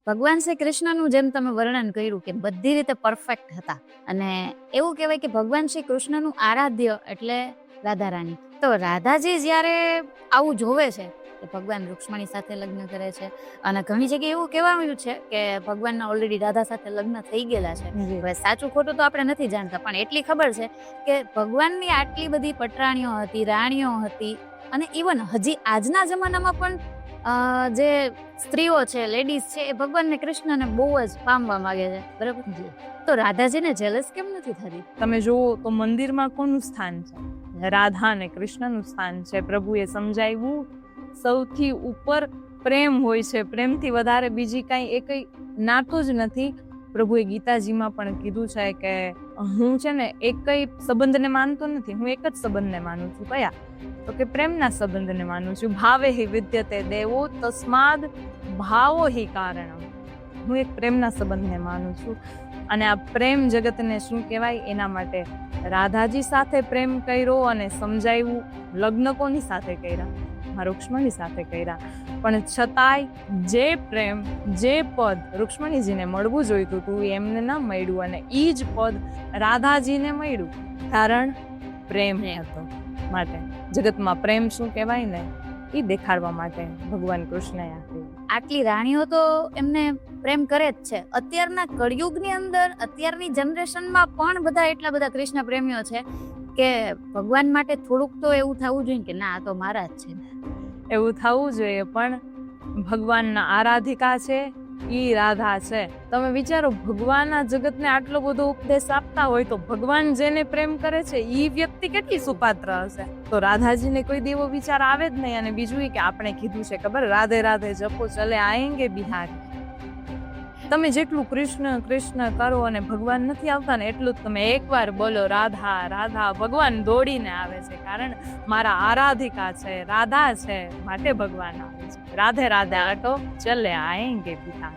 ભગવાન શ્રી કૃષ્ણનું જેમ તમે વર્ણન કર્યું કે બધી રીતે પરફેક્ટ હતા, અને એવું કહેવાય કે ભગવાન શ્રી કૃષ્ણનું આરાધ્ય એટલે રાધા રાણી. તો રાધાજી જ્યારે આવું જોવે છે કે ભગવાન રૂક્ષ્મણી સાથે લગ્ન કરે છે, અને ઘણી જગ્યાએ એવું કહેવાયું છે કે ભગવાનના ઓલરેડી રાધા સાથે લગ્ન થઈ ગયેલા છે. હવે સાચું ખોટું તો આપણે નથી જાણતા, પણ એટલી ખબર છે કે ભગવાનની આટલી બધી પટરાણીઓ હતી, રાણીઓ હતી, અને ઇવન હજી આજના જમાનામાં પણ જે સ્ત્રીઓ છે, લેડીઝ છે, એ ભગવાનને કૃષ્ણને બહુ જ પામવા માંગે છે, બરાબર? તો રાધાજીને જેલસ કેમ નથી થતી? તમે જુઓ તો મંદિરમાં કોનું સ્થાન છે? રાધા અને કૃષ્ણનું સ્થાન છે. પ્રભુએ સમજાવ્યું સૌથી ઉપર પ્રેમ હોય છે, પ્રેમથી વધારે બીજી કાંઈ કઈ નાતું જ નથી. પ્રભુએ ગીતાજીમાં પણ કીધું છે કે હું છે ને એકય સંબંધને માનતો નથી, હું એક જ સંબંધને માનું છું. કયા? તો કે પ્રેમના સંબંધને માનું છું. ભાવે હિ વિદ્યતે દેવો તસ્માદ ભાવો હિ કારણમ. હું એક પ્રેમના સંબંધને માનું છું. અને આ પ્રેમ જગતને શું કહેવાય એના માટે રાધાજી સાથે પ્રેમ કર્યો અને સમજાવ્યું. લગ્ન કોની સાથે કર્યા? રૂક્ષ્મણી સાથે કર્યા. પણ છતાંય જે પ્રેમ, જે પદ રૂક્ષ્મણીજીને મળવું જોઈતું હતું એમને ન મળ્યું, અને એ જ પદ રાધાજીને મળ્યું. કારણ પ્રેમ હતો. માટે જગતમાં પ્રેમ શું કહેવાય ને એ દેખાડવા માટે ભગવાન કૃષ્ણએ આપ્યું. આટલી રાણીઓ તો એમને પ્રેમ કરે જ છે. અત્યારના કળિયુગની અંદર, અત્યારની જનરેશનમાં પણ બધા એટલા બધા કૃષ્ણ પ્રેમીઓ છે કે ભગવાન માટે થોડુંક તો એવું થવું જોઈએ કે ના, આ તો મારા જ છે. એવું થવું જોઈએ, પણ ભગવાનના આરાધિકા છે ઈ રાધા છે. તમે વિચારો, ભગવાન આ જગતને આટલો બધો ઉપદેશ આપતા હોય તો ભગવાન જેને પ્રેમ કરે છે ઈ વ્યક્તિ કેટલી સુપાત્ર હશે? તો રાધાજીને કોઈ દેવો વિચાર આવે જ નહીં. અને બીજું કે આપણે કીધું છે ખબર, રાધે રાધે જપો ચલે આયેંગે બિહાર. તમે જેટલું કૃષ્ણ કૃષ્ણ કરો અને ભગવાન નથી આવતા ને, એટલું જ તમે એકવાર બોલો રાધા રાધા, ભગવાન દોડીને આવે છે. કારણ મારા આરાધિકા છે, રાધા છે, માટે ભગવાન આવે છે. રાધે રાધે આટો ચલે આયેંગે બિહાર.